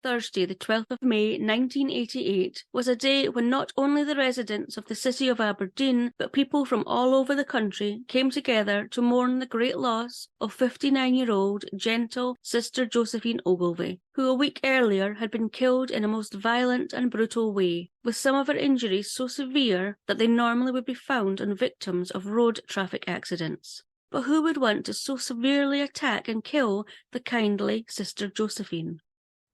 Thursday, the 12th of May 1988, was a day when not only the residents of the city of Aberdeen, but people from all over the country came together to mourn the great loss of 59-year-old gentle Sister Josephine Ogilvie, who a week earlier had been killed in a most violent and brutal way, with some of her injuries so severe that they normally would be found on victims of road traffic accidents. But who would want to so severely attack and kill the kindly Sister Josephine?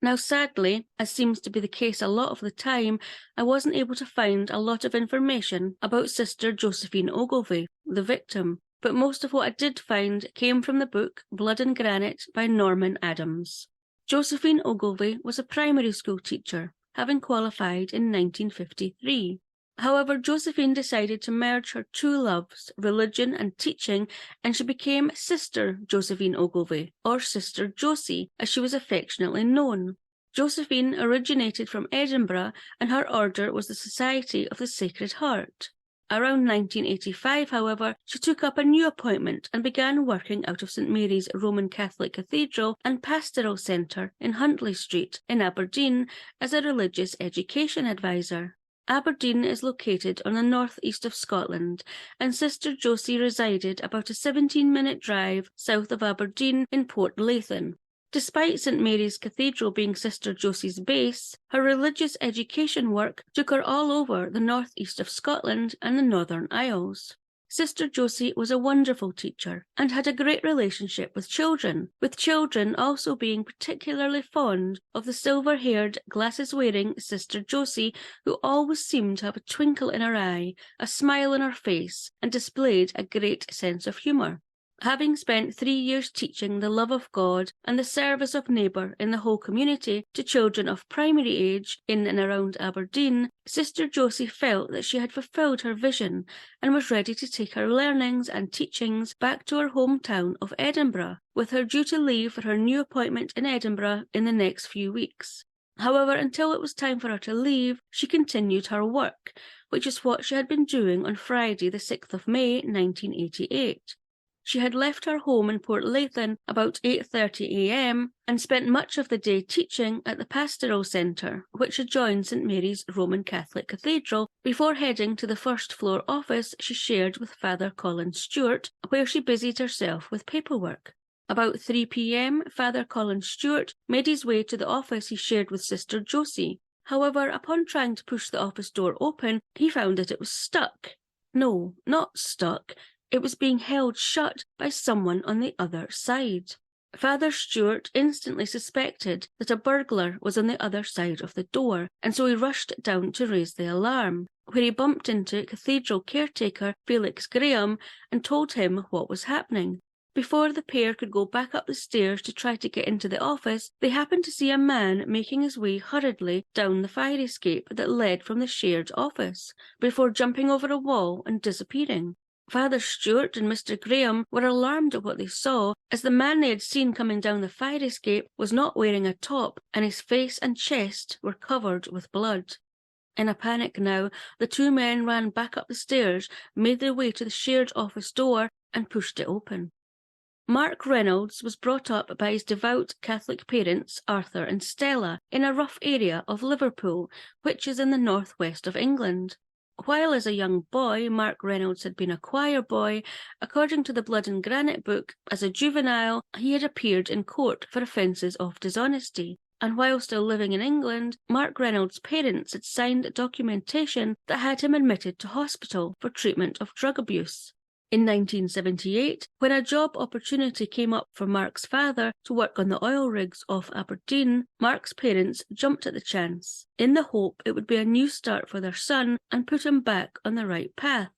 Now sadly, as seems to be the case a lot of the time, I wasn't able to find a lot of information about Sister Josephine Ogilvie, the victim, but most of what I did find came from the book Blood and Granite by Norman Adams. Josephine Ogilvie was a primary school teacher, having qualified in 1953. However, Josephine decided to merge her two loves, religion and teaching, and she became Sister Josephine Ogilvie, or Sister Josie, as she was affectionately known. Josephine originated from Edinburgh, and her order was the Society of the Sacred Heart. Around 1985, however, she took up a new appointment and began working out of St Mary's Roman Catholic Cathedral and Pastoral Centre in Huntley Street in Aberdeen as a religious education advisor. Aberdeen is located on the north-east of Scotland, and Sister Josie resided about a 17-minute drive south of Aberdeen in Port Lathan. Despite St Mary's Cathedral being Sister Josie's base, her religious education work took her all over the north-east of Scotland and the Northern Isles. Sister Josie was a wonderful teacher and had a great relationship with children also being particularly fond of the silver-haired, glasses-wearing Sister Josie, who always seemed to have a twinkle in her eye, a smile on her face, and displayed a great sense of humour. Having spent 3 years teaching the love of God and the service of neighbour in the whole community to children of primary age in and around Aberdeen, Sister Josie felt that she had fulfilled her vision and was ready to take her learnings and teachings back to her hometown of Edinburgh, with her due to leave for her new appointment in Edinburgh in the next few weeks. However, until it was time for her to leave, she continued her work, which is what she had been doing on Friday the 6th of May 1988. She had left her home in Port Lathan about 8:30 a.m. and spent much of the day teaching at the Pastoral Centre, which adjoins St Mary's Roman Catholic Cathedral, before heading to the first-floor office she shared with Father Colin Stewart, where she busied herself with paperwork. About 3 p.m, Father Colin Stewart made his way to the office he shared with Sister Josie. However, upon trying to push the office door open, he found that it was stuck. No, not stuck. It was being held shut by someone on the other side. Father Stewart instantly suspected that a burglar was on the other side of the door, and so he rushed down to raise the alarm, where he bumped into Cathedral caretaker Felix Graham and told him what was happening. Before the pair could go back up the stairs to try to get into the office, they happened to see a man making his way hurriedly down the fire escape that led from the shared office, before jumping over a wall and disappearing. Father Stewart and Mr. Graham were alarmed at what they saw, as the man they had seen coming down the fire escape was not wearing a top, and his face and chest were covered with blood. In a panic now, the two men ran back up the stairs, made their way to the shared office door, and pushed it open. Mark Reynolds was brought up by his devout Catholic parents, Arthur and Stella, in a rough area of Liverpool, which is in the northwest of England. While as a young boy, Mark Reynolds had been a choir boy, according to the Blood and Granite book, as a juvenile, he had appeared in court for offences of dishonesty. And while still living in England, Mark Reynolds' parents had signed documentation that had him admitted to hospital for treatment of drug abuse. In 1978, when a job opportunity came up for Mark's father to work on the oil rigs off Aberdeen, Mark's parents jumped at the chance, in the hope it would be a new start for their son and put him back on the right path.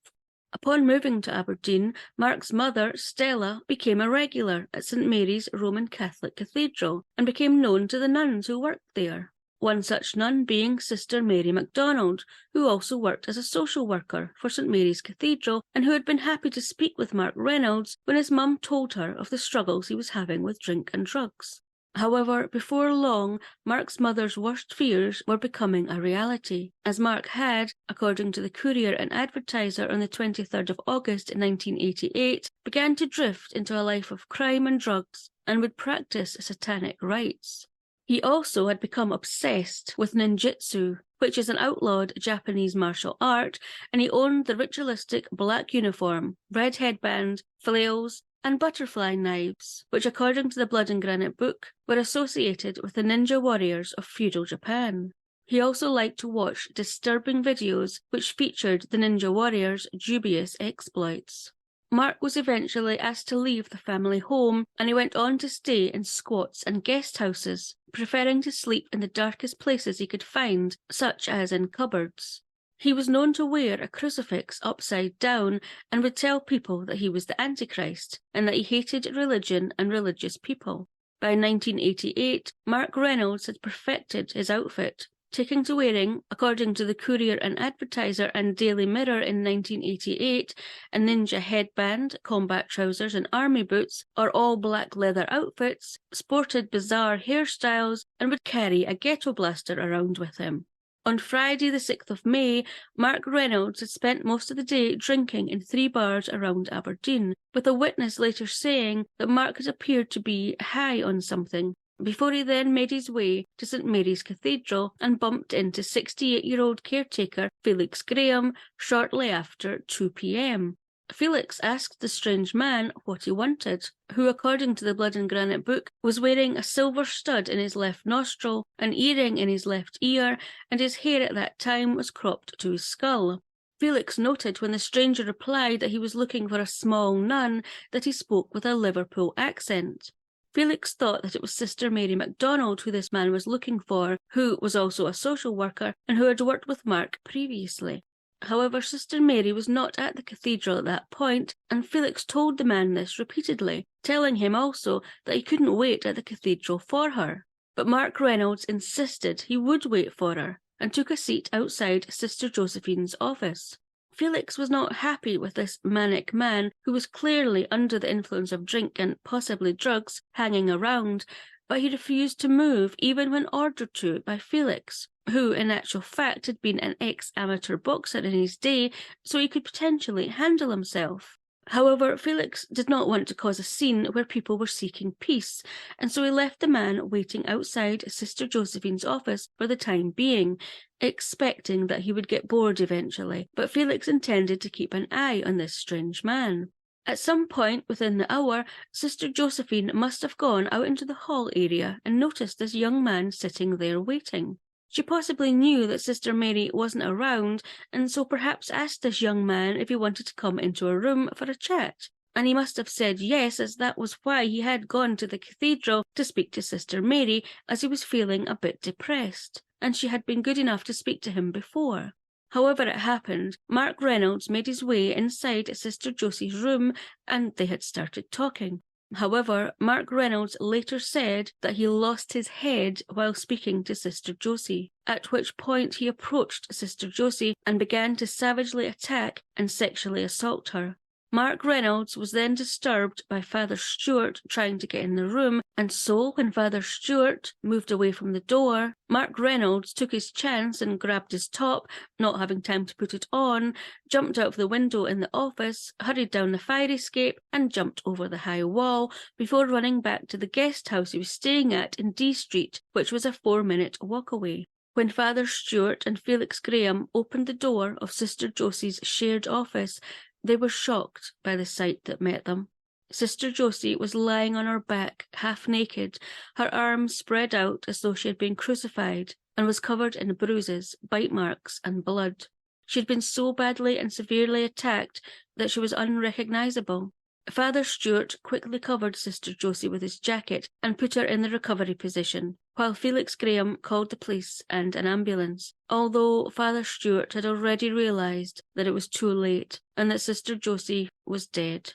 Upon moving to Aberdeen, Mark's mother, Stella, became a regular at St Mary's Roman Catholic Cathedral and became known to the nuns who worked there. One such nun being Sister Mary MacDonald, who also worked as a social worker for St Mary's Cathedral and who had been happy to speak with Mark Reynolds when his mum told her of the struggles he was having with drink and drugs. However, before long, Mark's mother's worst fears were becoming a reality, as Mark had, according to the Courier and Advertiser on the 23rd of August 1988, began to drift into a life of crime and drugs and would practice satanic rites. He also had become obsessed with ninjutsu, which is an outlawed Japanese martial art, and he owned the ritualistic black uniform, red headband, flails, and butterfly knives, which according to the Blood and Granite book were associated with the ninja warriors of feudal Japan. He also liked to watch disturbing videos which featured the ninja warriors' dubious exploits. Mark was eventually asked to leave the family home, and he went on to stay in squats and guest houses, preferring to sleep in the darkest places he could find, such as in cupboards. He was known to wear a crucifix upside down and would tell people that he was the Antichrist and that he hated religion and religious people. By 1988, Mark Reynolds had perfected his outfit, taking to wearing, according to the Courier and Advertiser and Daily Mirror in 1988, a ninja headband, combat trousers and army boots, or all black leather outfits, sported bizarre hairstyles, and would carry a ghetto blaster around with him. On Friday the 6th of May, Mark Reynolds had spent most of the day drinking in 3 bars around Aberdeen, with a witness later saying that Mark had appeared to be high on something, before he then made his way to St Mary's Cathedral and bumped into 68-year-old caretaker Felix Graham shortly after 2 p.m. Felix asked the strange man what he wanted, who, according to the Blood and Granite book, was wearing a silver stud in his left nostril, an earring in his left ear, and his hair at that time was cropped to his skull. Felix noted when the stranger replied that he was looking for a small nun that he spoke with a Liverpool accent. Felix thought that it was Sister Mary MacDonald who this man was looking for, who was also a social worker and who had worked with Mark previously. However, Sister Mary was not at the cathedral at that point, and Felix told the man this repeatedly, telling him also that he couldn't wait at the cathedral for her. But Mark Reynolds insisted he would wait for her, and took a seat outside Sister Josephine's office. Felix was not happy with this manic man, who was clearly under the influence of drink and possibly drugs, hanging around, but he refused to move even when ordered to by Felix, who in actual fact had been an ex-amateur boxer in his day, so he could potentially handle himself. However, Felix did not want to cause a scene where people were seeking peace, and so he left the man waiting outside Sister Josephine's office for the time being, expecting that he would get bored eventually, but Felix intended to keep an eye on this strange man. At some point within the hour, Sister Josephine must have gone out into the hall area and noticed this young man sitting there waiting. She possibly knew that Sister Mary wasn't around, and so perhaps asked this young man if he wanted to come into a room for a chat. And he must have said yes, as that was why he had gone to the cathedral to speak to Sister Mary, as he was feeling a bit depressed, and she had been good enough to speak to him before. However it happened, Mark Reynolds made his way inside Sister Josie's room, and they had started talking. However, Mark Reynolds later said that he lost his head while speaking to Sister Josie, at which point he approached Sister Josie and began to savagely attack and sexually assault her. Mark Reynolds was then disturbed by Father Stewart trying to get in the room, and so when Father Stewart moved away from the door, Mark Reynolds took his chance and grabbed his top, not having time to put it on, jumped out of the window in the office, hurried down the fire escape, and jumped over the high wall before running back to the guest house he was staying at in D Street, which was a 4-minute walk away. When Father Stewart and Felix Graham opened the door of Sister Josie's shared office, they were shocked by the sight that met them. Sister Josie was lying on her back, half naked, her arms spread out as though she had been crucified, and was covered in bruises, bite marks, and blood. She had been so badly and severely attacked that she was unrecognisable. Father Stewart quickly covered Sister Josie with his jacket and put her in the recovery position, while Felix Graham called the police and an ambulance, although Father Stewart had already realised that it was too late and that Sister Josie was dead.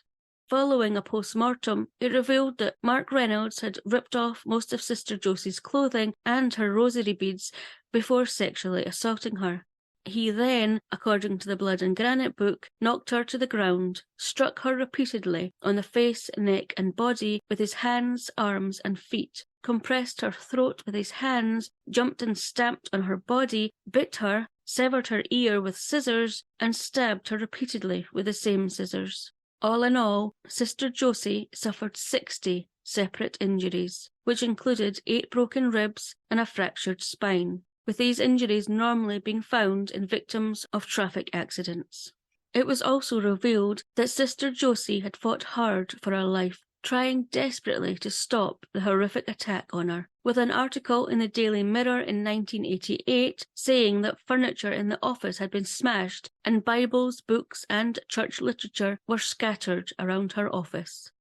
Following a post-mortem, it revealed that Mark Reynolds had ripped off most of Sister Josie's clothing and her rosary beads before sexually assaulting her. He then, according to the Blood and Granite book, knocked her to the ground, struck her repeatedly on the face, neck and body with his hands, arms and feet, compressed her throat with his hands, jumped and stamped on her body, bit her, severed her ear with scissors, and stabbed her repeatedly with the same scissors. All in all, Sister Josie suffered 60 separate injuries, which included 8 broken ribs and a fractured spine, with these injuries normally being found in victims of traffic accidents. It was also revealed that Sister Josie had fought hard for her life, trying desperately to stop the horrific attack on her, with an article in the Daily Mirror in 1988 saying that furniture in the office had been smashed and Bibles, books and church literature were scattered around her office.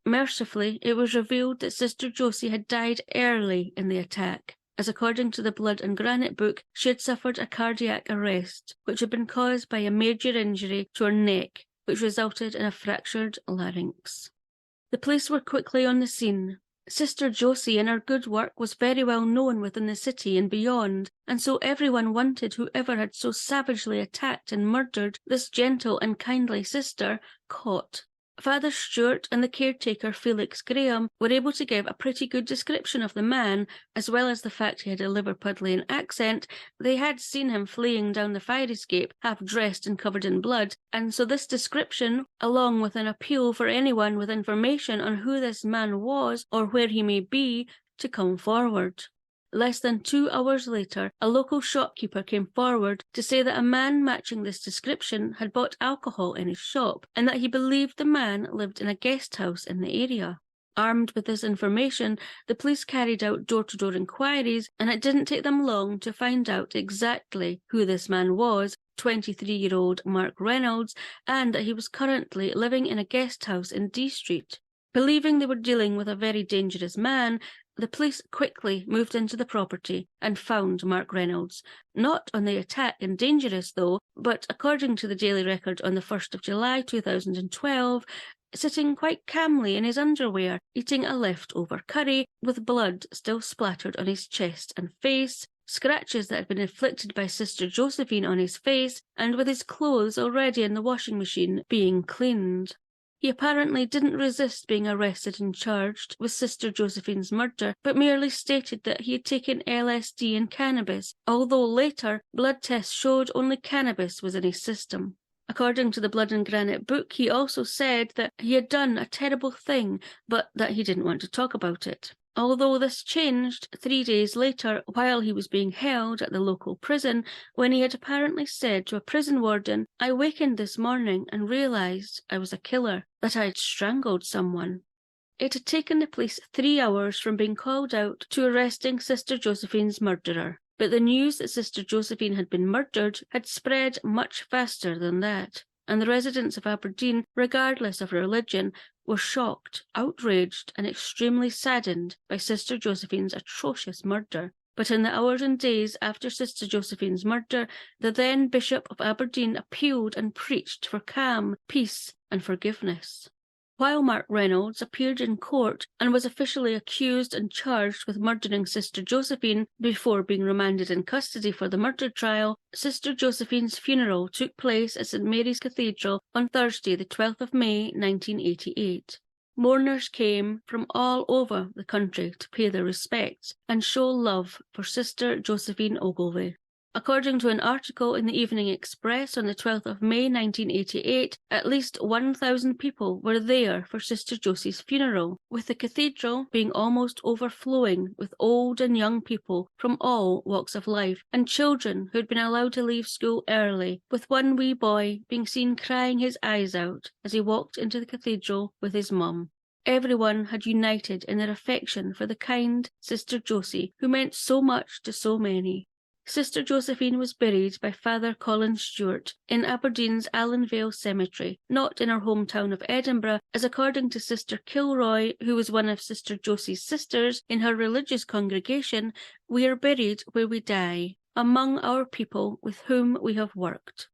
Mercifully, it was revealed that Sister Josie had died early in the attack, as according to the Blood and Granite book, she had suffered a cardiac arrest, which had been caused by a major injury to her neck, which resulted in a fractured larynx. The police were quickly on the scene. Sister Josie and her good work was very well known within the city and beyond, and so everyone wanted whoever had so savagely attacked and murdered this gentle and kindly sister caught. Father Stewart and the caretaker Felix Graham were able to give a pretty good description of the man, as well as the fact he had a Liverpudlian accent. They had seen him fleeing down the fire escape, half dressed and covered in blood, and so this description, along with an appeal for anyone with information on who this man was or where he may be, to come forward. Less than 2 hours later, a local shopkeeper came forward to say that a man matching this description had bought alcohol in his shop and that he believed the man lived in a guest house in the area. Armed with this information, the police carried out door-to-door inquiries, and it didn't take them long to find out exactly who this man was, 23-year-old Mark Reynolds, and that he was currently living in a guest house in D Street. Believing they were dealing with a very dangerous man, the police quickly moved into the property and found Mark Reynolds, not on the attack and dangerous though, but according to the Daily Record on the 1st of July 2012, sitting quite calmly in his underwear, eating a leftover curry, with blood still splattered on his chest and face, scratches that had been inflicted by Sister Josephine on his face, and with his clothes already in the washing machine being cleaned. He apparently didn't resist being arrested and charged with Sister Josephine's murder, but merely stated that he had taken LSD and cannabis, although later blood tests showed only cannabis was in his system. According to the Blood and Granite book, he also said that he had done a terrible thing, but that he didn't want to talk about it. Although this changed 3 days later while he was being held at the local prison, when he had apparently said to a prison warden, "I wakened this morning and realised I was a killer, that I had strangled someone." It had taken the police 3 hours from being called out to arresting Sister Josephine's murderer, but the news that Sister Josephine had been murdered had spread much faster than that, and the residents of Aberdeen, regardless of religion, were shocked, outraged, and extremely saddened by Sister Josephine's atrocious murder. But in the hours and days after Sister Josephine's murder, the then Bishop of Aberdeen appealed and preached for calm, peace, and forgiveness. While Mark Reynolds appeared in court and was officially accused and charged with murdering Sister Josephine before being remanded in custody for the murder trial, Sister Josephine's funeral took place at St Mary's Cathedral on Thursday the 12th of May 1988. Mourners came from all over the country to pay their respects and show love for Sister Josephine Ogilvie. According to an article in the Evening Express on the 12th of May 1988, at least 1,000 people were there for Sister Josie's funeral, with the cathedral being almost overflowing with old and young people from all walks of life, and children who had been allowed to leave school early, with one wee boy being seen crying his eyes out as he walked into the cathedral with his mum. Everyone had united in their affection for the kind Sister Josie, who meant so much to so many. Sister Josephine was buried by Father Colin Stewart in Aberdeen's Allenvale Cemetery, not in her hometown of Edinburgh, as according to Sister Kilroy, who was one of Sister Josie's sisters in her religious congregation, "We are buried where we die, among our people with whom we have worked."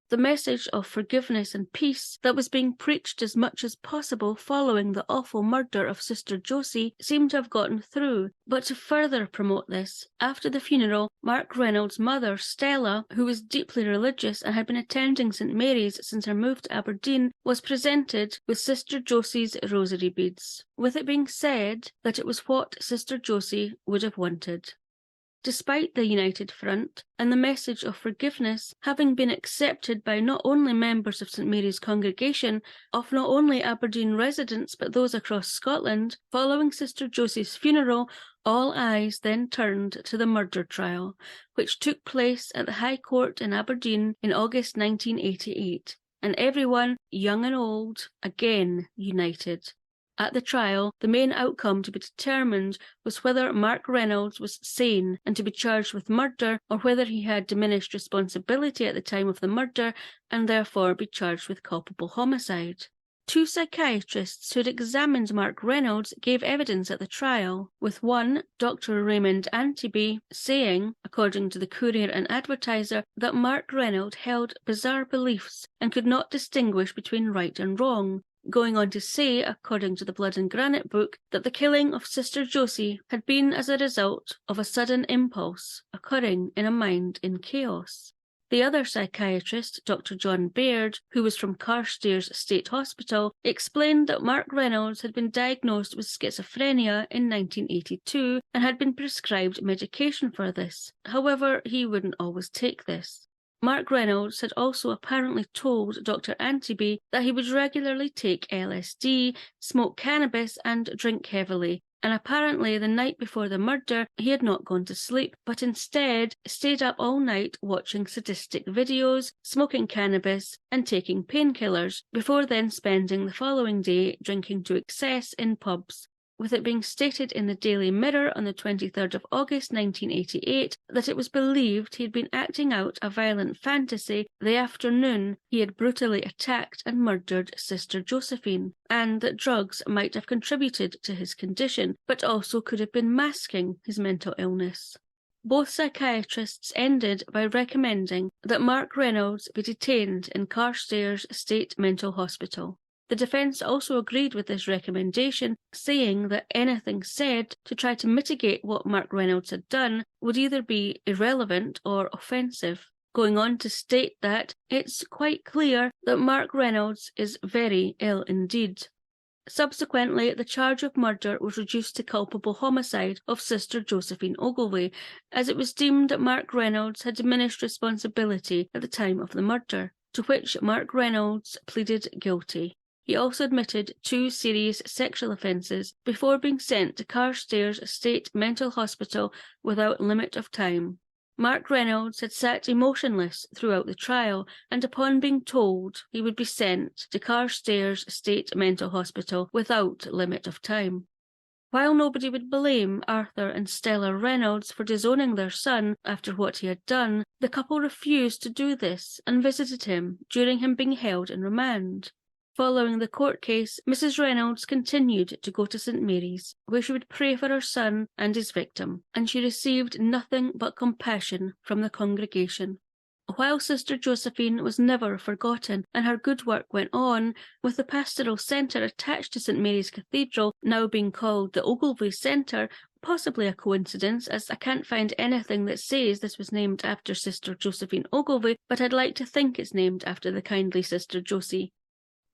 The message of forgiveness and peace that was being preached as much as possible following the awful murder of Sister Josie seemed to have gotten through, but to further promote this, after the funeral, Mark Reynolds' mother, Stella, who was deeply religious and had been attending St Mary's since her move to Aberdeen, was presented with Sister Josie's rosary beads, with it being said that it was what Sister Josie would have wanted. despite the united front and the message of forgiveness having been accepted by not only members of St Mary's congregation, of not only Aberdeen residents but those across Scotland, following Sister Josie's funeral, all eyes then turned to the murder trial, which took place at the High Court in Aberdeen in August 1988, and everyone, young and old, again united. At the trial, the main outcome to be determined was whether Mark Reynolds was sane and to be charged with murder, or whether he had diminished responsibility at the time of the murder and therefore be charged with culpable homicide. 2 psychiatrists who had examined Mark Reynolds gave evidence at the trial, with one, Dr. Raymond Antibee, saying, according to the Courier and Advertiser, that Mark Reynolds held bizarre beliefs and could not distinguish between right and wrong, going on to say, according to the Blood and Granite book, that the killing of Sister Josie had been as a result of a sudden impulse occurring in a mind in chaos. The other psychiatrist, Dr. John Baird, who was from Carstairs State Hospital, explained that Mark Reynolds had been diagnosed with schizophrenia in 1982 and had been prescribed medication for this. However, he wouldn't always take this. Mark Reynolds had also apparently told Dr. Antibee that he would regularly take LSD, smoke cannabis, and drink heavily, and apparently the night before the murder he had not gone to sleep, but instead stayed up all night watching sadistic videos, smoking cannabis, and taking painkillers, before then spending the following day drinking to excess in pubs, with it being stated in the Daily Mirror on the 23rd of August 1988 that it was believed he had been acting out a violent fantasy the afternoon he had brutally attacked and murdered Sister Josephine, and that drugs might have contributed to his condition, but also could have been masking his mental illness. Both psychiatrists ended by recommending that Mark Reynolds be detained in Carstairs State Mental Hospital. The defence also agreed with this recommendation, saying that anything said to try to mitigate what Mark Reynolds had done would either be irrelevant or offensive, going on to state that it's quite clear that Mark Reynolds is very ill indeed. Subsequently, the charge of murder was reduced to culpable homicide of Sister Josephine Ogilvie, as it was deemed that Mark Reynolds had diminished responsibility at the time of the murder, to which Mark Reynolds pleaded guilty. He also admitted 2 serious sexual offences before being sent to Carstairs State Mental Hospital without limit of time. Mark Reynolds had sat emotionless throughout the trial, and upon being told he would be sent to Carstairs State Mental Hospital without limit of time. While nobody would blame Arthur and Stella Reynolds for disowning their son after what he had done, the couple refused to do this and visited him during him being held in remand. Following the court case, Mrs. Reynolds continued to go to St Mary's, where she would pray for her son and his victim, and she received nothing but compassion from the congregation. While Sister Josephine was never forgotten and her good work went on, with the pastoral centre attached to St Mary's Cathedral now being called the Ogilvie Centre, possibly a coincidence, as I can't find anything that says this was named after Sister Josephine Ogilvie, but I'd like to think it's named after the kindly Sister Josie.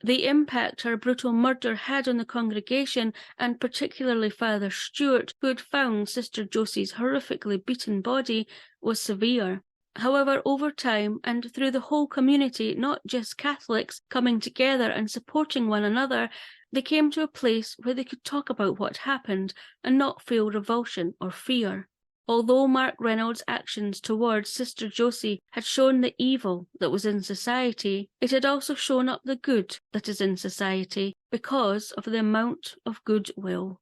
The impact her brutal murder had on the congregation, and particularly Father Stewart, who had found Sister Josie's horrifically beaten body, was severe. However, over time and through the whole community, not just Catholics, coming together and supporting one another, they came to a place where they could talk about what happened and not feel revulsion or fear. Although Mark Reynolds' actions towards Sister Josie had shown the evil that was in society, it had also shown up the good that is in society because of the amount of goodwill.